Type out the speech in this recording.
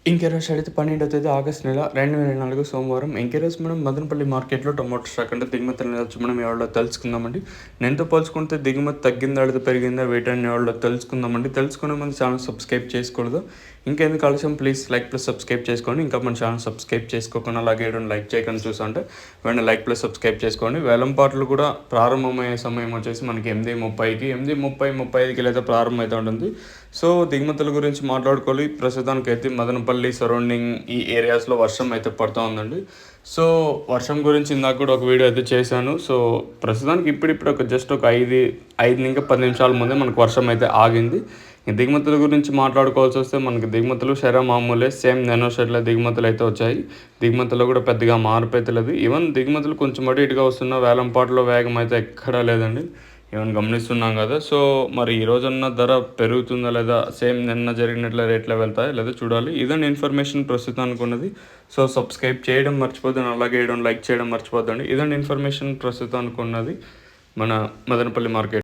ఇంకెరోజు అయితే 12వ తేదీ ఆగస్టు నెల 2024 సోమవారం. ఇంకెరోజు మనం మదనపల్లి మార్కెట్లో టొమాటో స్టాక్ అంటే దిగుమతులు వచ్చి మనం ఎవరో తెలుసుకుందామండి. నేనుతో పోల్చుకుంటే దిగుమతి తగ్గిందా లేదా పెరిగిందా వీటన్ని ఎవరో తెలుసుకుందామండి. తెలుసుకునే ముందు ఛానల్ సబ్స్క్రైబ్ చేసుకోకూడదు. ఇంకెందుకు ఆలస్యం, ప్లీజ్ లైక్ ప్లస్ సబ్స్క్రైబ్ చేసుకోండి. ఇంకా మన ఛానల్ సబ్స్క్రైబ్ చేసుకోకుండా అలాగే లైక్ చేయకుండా చూస్తుంటే వెంటనే లైక్ ప్లస్ సబ్స్క్రైబ్ చేసుకోండి. వేలం పాటలు కూడా ప్రారంభమయ్యే సమయం వచ్చేసి మనకి 8:30కి 8:35కి లేదా ప్రారంభమవుతూ ఉంటుంది. సో దిగుమతుల గురించి మాట్లాడుకోవాలి. ప్రస్తుతానికి అయితే మదనపల్లి సరౌండింగ్ ఈ ఏరియాస్లో వర్షం అయితే పడుతూ ఉందండి. సో వర్షం గురించి ఇందాక కూడా ఒక వీడియో అయితే చేశాను. సో ప్రస్తుతానికి ఇప్పుడు జస్ట్ ఒక 5 ఇంకా 10 నిమిషాల ముందే మనకు వర్షం అయితే ఆగింది. ఈ దిగుమతుల గురించి మాట్లాడుకోవాల్సి వస్తే మనకి దిగుమతులు మామూలే, సేమ్ నెనో షెడ్ల దిగుమతులు అయితే వచ్చాయి. దిగుమతుల్లో కూడా పెద్దగా మార్పు అయితే లేదు. ఈవెన్ దిగుమతులు కొంచెం అటు ఇటుగా వస్తున్న వేలంపాటలో వేగం అయితే ఎక్కడా లేదండి. ఈవెన్ గమనిస్తున్నాం కదా. సో మరి ఈ రోజున్న ధర పెరుగుతుందా లేదా సేమ్ నిన్న జరిగినట్ల రేట్లో వెళ్తాయా లేదా చూడాలి. ఇదండి ఇన్ఫర్మేషన్ ప్రస్తుతానికి ఉన్నది. సో సబ్స్క్రైబ్ చేయడం మర్చిపోద్దండి, అలాగే లైక్ చేయడం మర్చిపోద్దండి. ఇదండి ఇన్ఫర్మేషన్ ప్రస్తుతానికి ఉన్నది మన మదనపల్లి మార్కెట్.